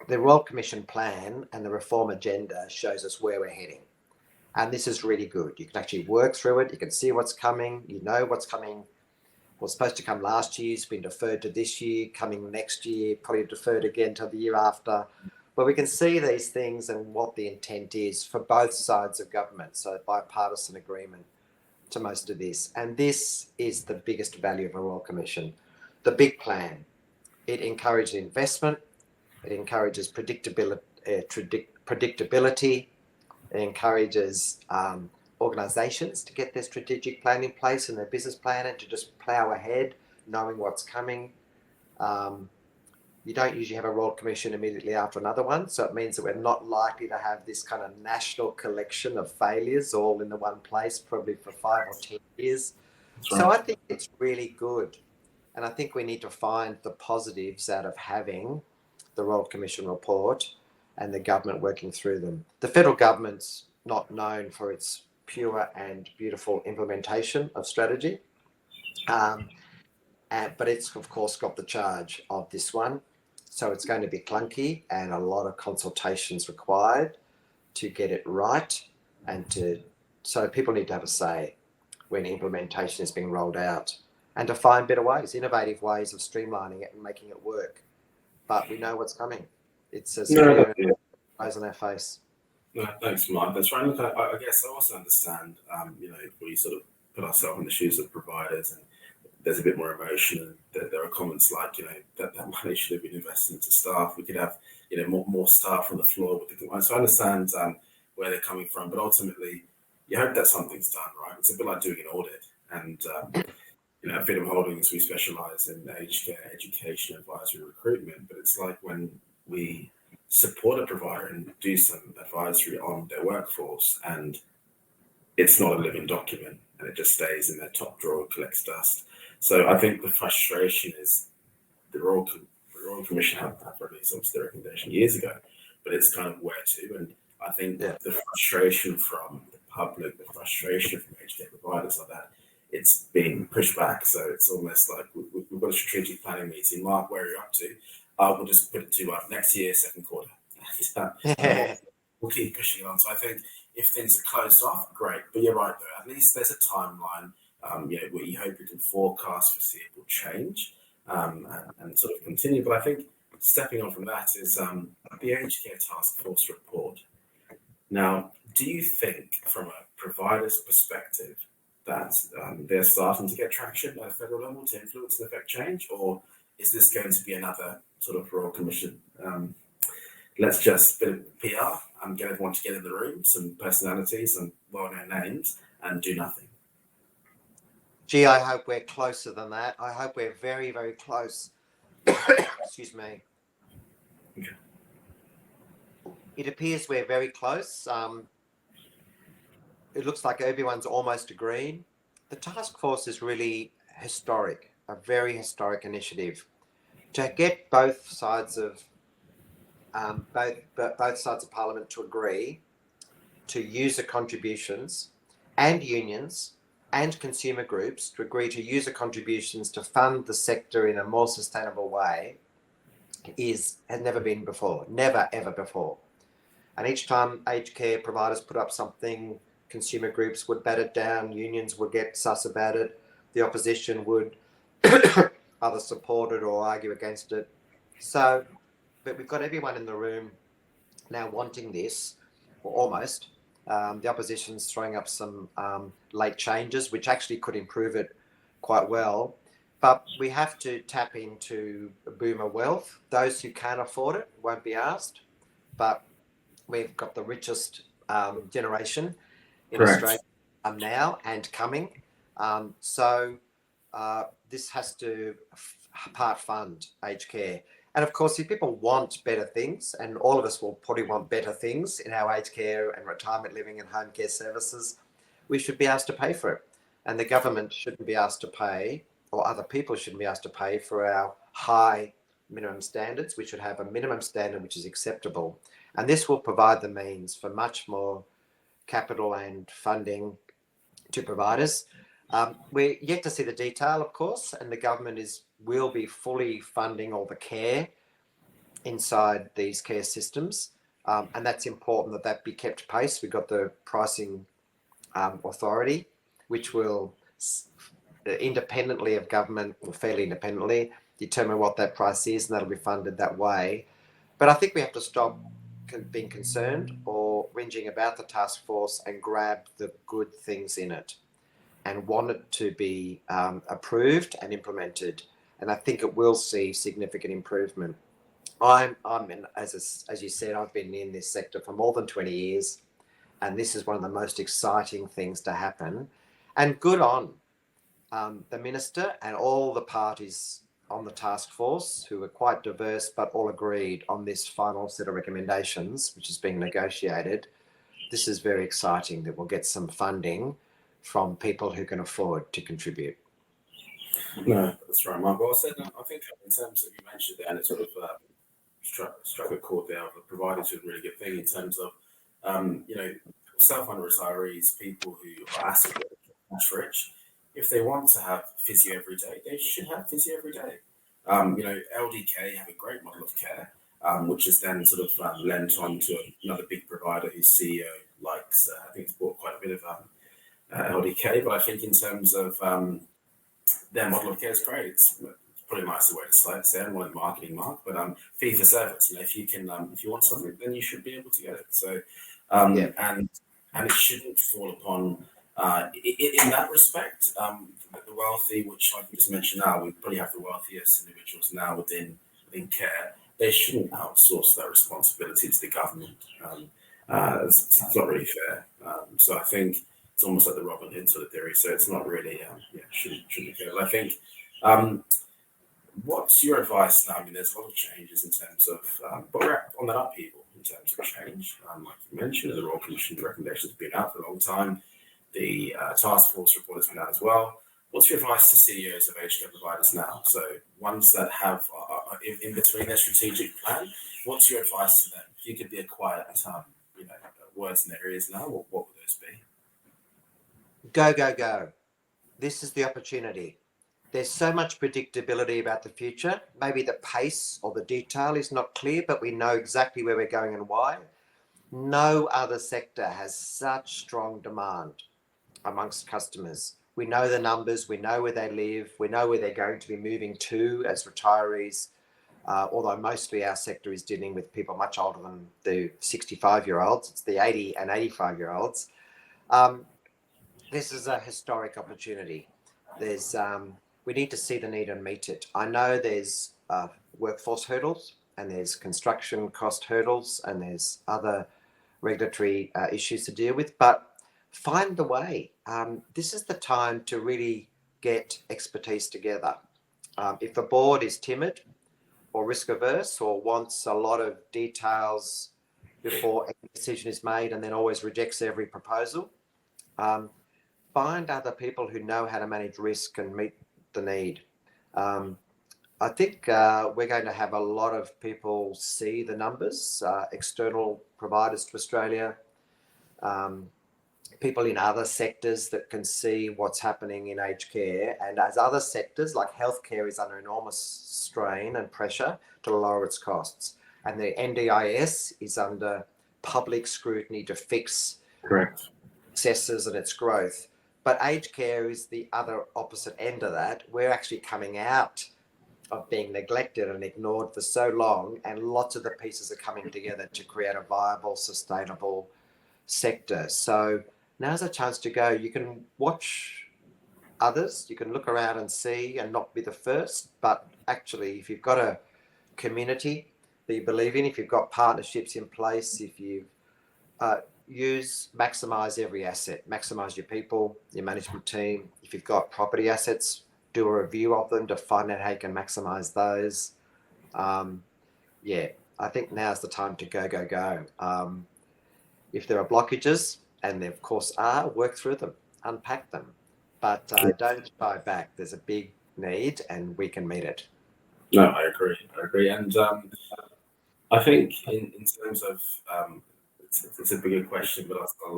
S2: The Royal Commission plan and the reform agenda shows us where we're heading. And this is really good. You can actually work through it. You can see what's coming. You know what's coming. Was supposed to come last year. It's been deferred to this year. Coming next year, probably deferred again to the year after. But we can see these things and what the intent is for both sides of government. So bipartisan agreement to most of this. And this is the biggest value of a Royal Commission. The big plan. It encourages investment. It encourages predictability. It encourages organisations to get their strategic plan in place and their business plan and to just plough ahead, knowing what's coming. You don't usually have a Royal Commission immediately after another one, so it means that we're not likely to have this kind of national collection of failures all in the one place, probably for 5 or 10 years. Right. So I think it's really good. And I think we need to find the positives out of having the Royal Commission report and the government working through them. The federal government's not known for its pure and beautiful implementation of strategy, but it's, of course, got the charge of this one. So it's going to be clunky and a lot of consultations required to get it right. So people need to have a say when implementation is being rolled out and to find better ways, innovative ways of streamlining it and making it work. But we know what's coming. It's as eyes on our face.
S1: No, thanks, Mark. That's right. Look, I guess I also understand, we sort of put ourselves in the shoes of providers and there's a bit more emotion, and there are comments like, that money should have been invested into staff. We could have, more staff on the floor with the compliance. So I understand where they're coming from, but ultimately, you hope that something's done, right? It's a bit like doing an audit. And, at Freedom Holdings, we specialise in aged care, education, advisory, recruitment. But it's like when we support a provider and do some advisory on their workforce, and it's not a living document, and it just stays in their top drawer, collects dust. So I think the frustration is the Royal Commission have released obviously the recommendation years ago, but it's kind of where to. And I think the frustration from the public, the frustration from aged care providers are that it's being pushed back. So it's almost like we've got a strategic planning meeting. Mark, where are you up to? We'll just put it to next year, second quarter. We'll keep pushing on. So I think if things are closed off, great. But you're right, though. At least there's a timeline where you hope you can forecast foreseeable change and sort of continue. But I think stepping on from that is the Aged Care Task Force report. Now, do you think from a provider's perspective that they're starting to get traction at a federal level to influence and affect change? Or is this going to be another sort of Royal Commission? Let's just bit of PR and get everyone to get in the room, some personalities and well-known names, and do nothing.
S2: Gee, I hope we're closer than that. I hope we're very, very close. Excuse me.
S1: Okay.
S2: It appears we're very close. It looks like everyone's almost agreed. The task force is really historic, a very historic initiative to get both sides of both sides of Parliament to agree to user contributions and unions and consumer groups to agree to user contributions to fund the sector in a more sustainable way has never been before, never ever before. And each time aged care providers put up something, consumer groups would bat it down, unions would get sus about it, the opposition would either support it or argue against it. So, but we've got everyone in the room now wanting this, or almost. The opposition's throwing up some late changes, which actually could improve it quite well. But we have to tap into boomer wealth. Those who can't afford it won't be asked. But we've got the richest generation in Australia now and coming. So this has to part fund aged care. And of course, if people want better things, and all of us will probably want better things in our aged care and retirement living and home care services, we should be asked to pay for it. And the government shouldn't be asked to pay, or other people shouldn't be asked to pay for our high minimum standards. We should have a minimum standard which is acceptable. And this will provide the means for much more capital and funding to providers. We're yet to see the detail, of course, and the government will be fully funding all the care inside these care systems. And that's important that be kept pace. We've got the pricing authority, which will independently of government, or fairly independently, determine what that price is, and that'll be funded that way. But I think we have to stop being concerned or whinging about the task force and grab the good things in it and want it to be approved and implemented. And I think it will see significant improvement. I'm in, as you said, I've been in this sector for more than 20 years, and this is one of the most exciting things to happen. And good on the minister and all the parties on the task force, who are quite diverse, but all agreed on this final set of recommendations, which is being negotiated. This is very exciting that we'll get some funding from people who can afford to contribute.
S1: No, that's right, Mark. Well said. I think in terms of, you mentioned there, and it sort of struck a chord there, the providers is a really good thing in terms of, self-funded retirees, people who are asset cash rich. If they want to have physio every day, they should have physio every day. LDK have a great model of care, which is then sort of lent on to another big provider whose CEO likes, I think it's bought quite a bit of LDK, but I think in terms of their model of care is great. It's probably a nicer way to say it. I don't want a marketing mark, but fee for service. If you want something, then you should be able to get it. So, and it shouldn't fall upon. In that respect, the wealthy, which I can just mention now, we probably have the wealthiest individuals now within care. They shouldn't outsource that responsibility to the government. It's not really fair. So I think it's almost like the Robin Hood sort of theory. So it's not really, shouldn't be good. I think, what's your advice now? I mean, there's a lot of changes in terms of, but we're on that upheaval in terms of change. Like you mentioned, the Royal Commission recommendations have been out for a long time. The taskforce report has been out as well. What's your advice to CEOs of aged care providers now? So ones that have in between their strategic plan, what's your advice to them? If you could be a quiet, words in their ears now, what would those be?
S2: Go, go, go. This is the opportunity. There's so much predictability about the future. Maybe the pace or the detail is not clear, but we know exactly where we're going and why. No other sector has such strong demand amongst customers. We know the numbers, we know where they live, we know where they're going to be moving to as retirees, although mostly our sector is dealing with people much older than the 65-year-olds. It's the 80 and 85-year-olds. This is a historic opportunity. We need to see the need and meet it. I know there's workforce hurdles and there's construction cost hurdles and there's other regulatory issues to deal with, but find the way. This is the time to really get expertise together. If a board is timid or risk averse or wants a lot of details before a decision is made and then always rejects every proposal, find other people who know how to manage risk and meet the need. I think we're going to have a lot of people see the numbers, external providers to Australia, people in other sectors that can see what's happening in aged care, and as other sectors like healthcare is under enormous strain and pressure to lower its costs, and the NDIS is under public scrutiny to fix
S1: Correct
S2: excesses and its growth. But aged care is the other opposite end of that. We're actually coming out of being neglected and ignored for so long, and lots of the pieces are coming together to create a viable, sustainable sector. So now's a chance to go. You can watch others, you can look around and see and not be the first, but actually if you've got a community that you believe in, if you've got partnerships in place, if you maximize every asset, maximize your people, your management team. If you've got property assets, do a review of them to find out how you can maximize those. I think now's the time to go, go, go. If there are blockages, and there of course are, work through them, unpack them, but don't shy back. There's a big need and we can meet it.
S1: No, I agree. And I think in terms of, it's a bigger question, but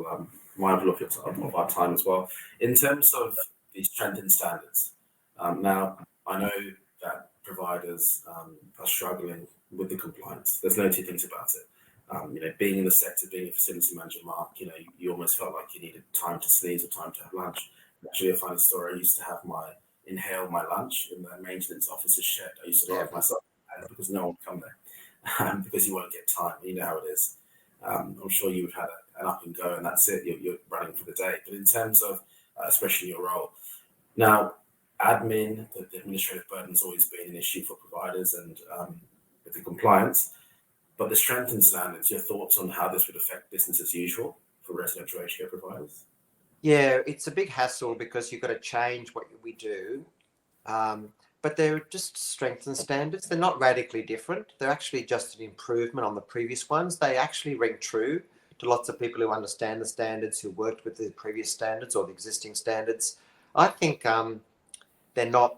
S1: I'm mindful of our time as well. In terms of the strengthened standards, now I know that providers are struggling with the compliance. There's no two things about it. Being in the sector, being a facility manager, Mark, you almost felt like you needed time to sneeze or time to have lunch. Actually, a funny story, I used to have inhale my lunch in the maintenance officer's shed. I used to lock myself because no one would come there because you won't get time. You know how it is. I'm sure you've had an up and go and that's it. You're running for the day. But in terms of, especially your role, now, admin, the administrative burden has always been an issue for providers and with the compliance. But the strengthened standards, your thoughts on how this would affect business as usual for residential aged care providers?
S2: Yeah, it's a big hassle because you've got to change what we do. But they're just strengthened standards. They're not radically different. They're actually just an improvement on the previous ones. They actually ring true to lots of people who understand the standards, who worked with the previous standards or the existing standards. I think they're not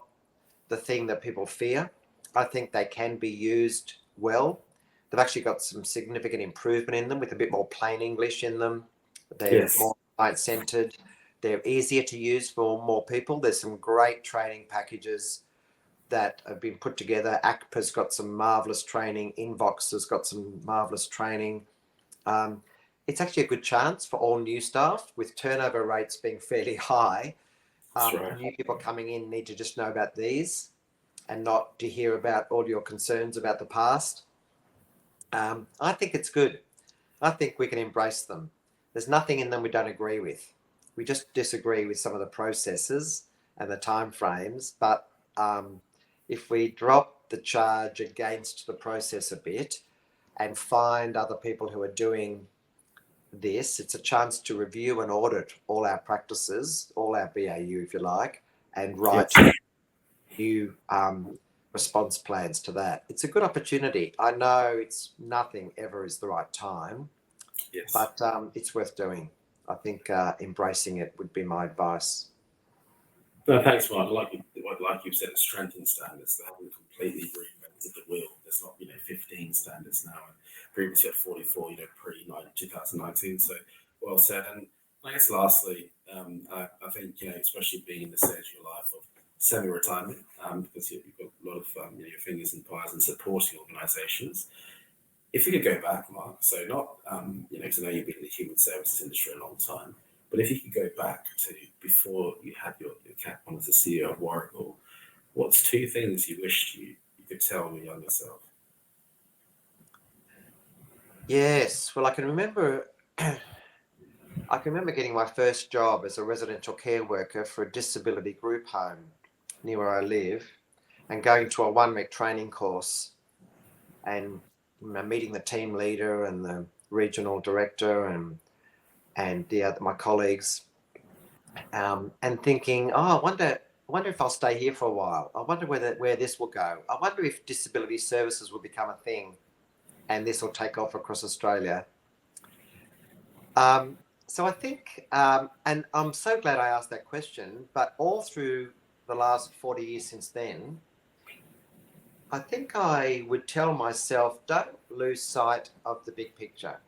S2: the thing that people fear. I think they can be used well. They've actually got some significant improvement in them with a bit more plain English in them. They're more client-centered. They're easier to use for more people. There's some great training packages that have been put together. ACCPA's got some marvellous training. Invox has got some marvellous training. It's actually a good chance for all new staff, with turnover rates being fairly high. New people coming in need to just know about these and not to hear about all your concerns about the past. I think it's good. I think we can embrace them. There's nothing in them we don't agree with. We just disagree with some of the processes and the timeframes. But if we drop the charge against the process a bit and find other people who are doing this, it's a chance to review and audit all our practices, all our BAU, if you like, and write new response plans to that. It's a good opportunity. I know it's nothing ever is the right time, but it's worth doing. I think embracing it would be my advice.
S1: No, thanks, Mark. Like you've said, it's strengthened standards. They haven't completely reinvented the wheel. There's not 15 standards now, and previously at 44, pre 2019. So well said. And I guess lastly, I think especially being in the stage of your life of semi-retirement, because you've got a lot of your fingers in pies and supporting organisations. If you could go back, Mark, so not because I know you've been in the human services industry a long time. But if you could go back to before you had your cap on as the CEO of Warragul, what's 2 things you wished you could tell your younger self?
S2: Yes, well, I can remember getting my first job as a residential care worker for a disability group home near where I live, and going to a 1-week training course, and meeting the team leader and the regional director and my colleagues, and thinking, I wonder if I'll stay here for a while. I wonder where this will go. I wonder if disability services will become a thing, and this will take off across Australia. So I think, and I'm so glad I asked that question. But all through the last 40 years since then, I think I would tell myself, don't lose sight of the big picture.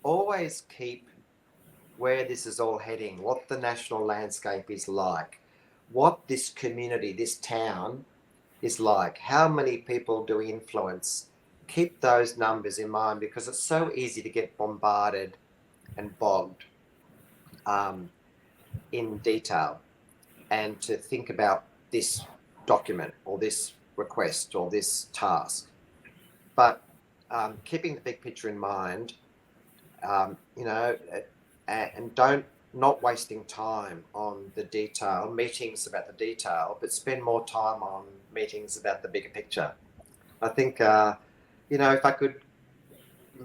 S2: Always keep where this is all heading, what the national landscape is like, what this community, this town is like, how many people do we influence. Keep those numbers in mind, because it's so easy to get bombarded and bogged in detail, and to think about this document or this request or this task. But keeping the big picture in mind, and not wasting time on the detail, meetings about the detail, but spend more time on meetings about the bigger picture. I think, if I could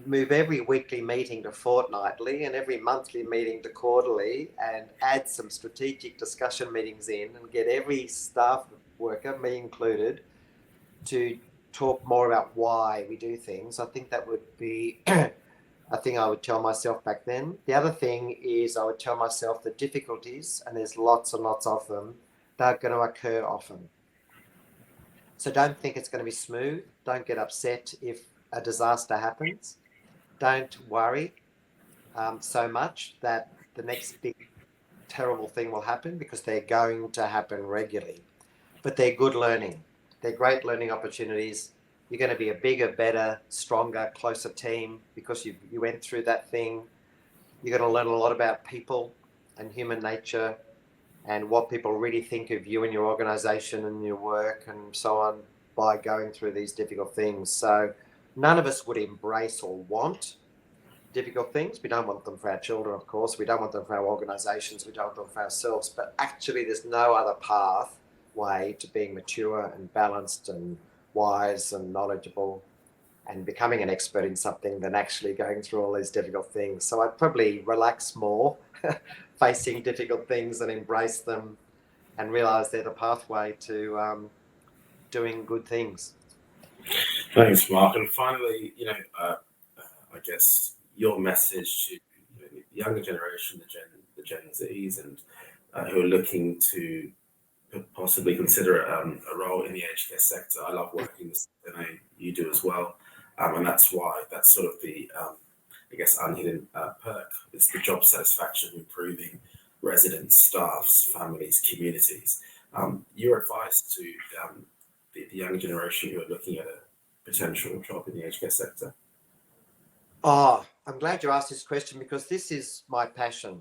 S2: move every weekly meeting to fortnightly and every monthly meeting to quarterly, and add some strategic discussion meetings in, and get every staff worker, me included, to talk more about why we do things, I think that would be a thing I would tell myself back then. The other thing is, I would tell myself the difficulties, and there's lots and lots of them, they're going to occur often. So don't think it's going to be smooth. Don't get upset if a disaster happens. Don't worry so much that the next big terrible thing will happen, because they're going to happen regularly. But they're good learning. They're great learning opportunities. You're going to be a bigger, better, stronger, closer team because you went through that thing. You're going to learn a lot about people and human nature, and what people really think of you and your organisation and your work and so on, by going through these difficult things. So none of us would embrace or want difficult things. We don't want them for our children, of course. We don't want them for our organisations. We don't want them for ourselves. But actually, there's no other pathway to being mature and balanced and wise and knowledgeable and becoming an expert in something than actually going through all these difficult things. So I'd probably relax more facing difficult things and embrace them, and realise they're the pathway to doing good things.
S1: Thanks, Mark. And finally, I guess your message to the younger generation, the Gen Zs, and who are looking to possibly consider a role in the aged care sector. I love working this, and I know you do as well, and that's sort of the unhidden perk. It's the job satisfaction of improving residents, staffs, families, communities. Your advice to the younger generation who are looking at a potential job in the aged care sector?
S2: Oh, I'm glad you asked this question, because this is my passion.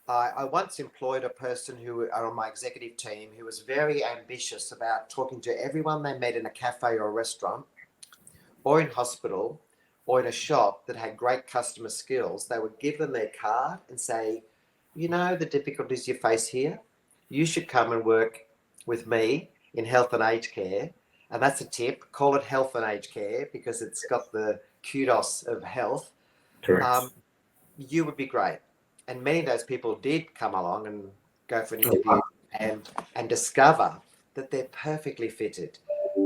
S2: I once employed a person who on my executive team who was very ambitious about talking to everyone they met in a cafe or a restaurant, or in hospital, or in a shop that had great customer skills. They would give them their card and say, the difficulties you face here, you should come and work with me in health and aged care. And that's a tip. Call it health and aged care, because it's got the kudos of health.
S1: Correct.
S2: you would be great. And many of those people did come along and go for an
S1: Oh,
S2: interview
S1: wow.
S2: and discover that they're perfectly fitted.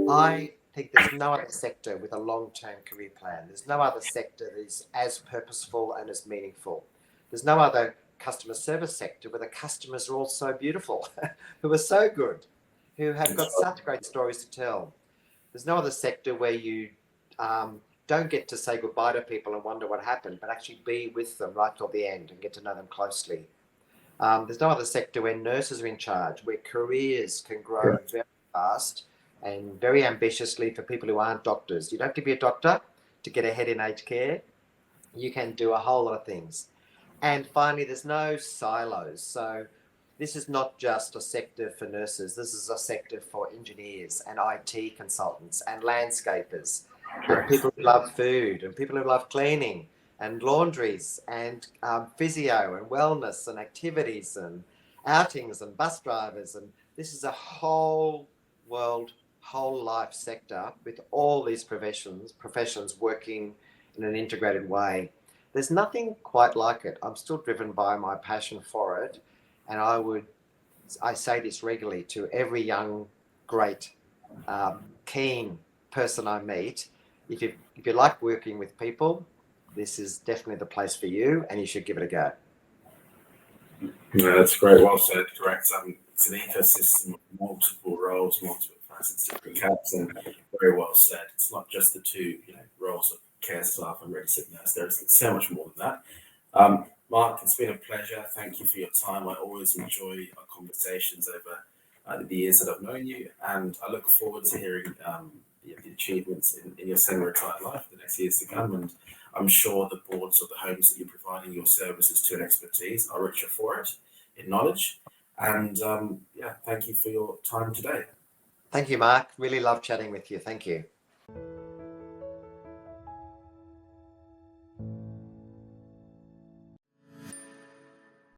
S2: I think there's no other sector with a long-term career plan. There's no other sector that is as purposeful and as meaningful. There's no other customer service sector where the customers are all so beautiful, who are so good, who have got such great stories to tell. There's no other sector where you don't get to say goodbye to people and wonder what happened, but actually be with them right till the end and get to know them closely. There's no other sector where nurses are in charge, where careers can grow very fast and very ambitiously for people who aren't doctors. You don't have to be a doctor to get ahead in aged care. You can do a whole lot of things. And finally, there's no silos. So this is not just a sector for nurses. This is a sector for engineers and IT consultants and landscapers and people who love food and people who love cleaning and laundries and physio and wellness and activities and outings and bus drivers. And this is a whole world, whole life sector with all these professions working in an integrated way. There's nothing quite like it. I'm still driven by my passion for it. And I say this regularly to every young, great, keen person I meet. If you like working with people, this is definitely the place for you, and you should give it a go.
S1: Yeah, that's great. Well said. Correct. It's an ecosystem of multiple roles, multiple facets, different caps, and very well said. It's not just the two, roles of care staff and registered nurse. There's so much more than that. Mark, it's been a pleasure. Thank you for your time. I always enjoy our conversations over the years that I've known you, and I look forward to hearing the achievements in your semi-retired life for the next years to come. And I'm sure the boards of the homes that you're providing your services to and expertise are richer for it in knowledge. And thank you for your time today.
S2: Thank you, Mark. Really love chatting with you. Thank you.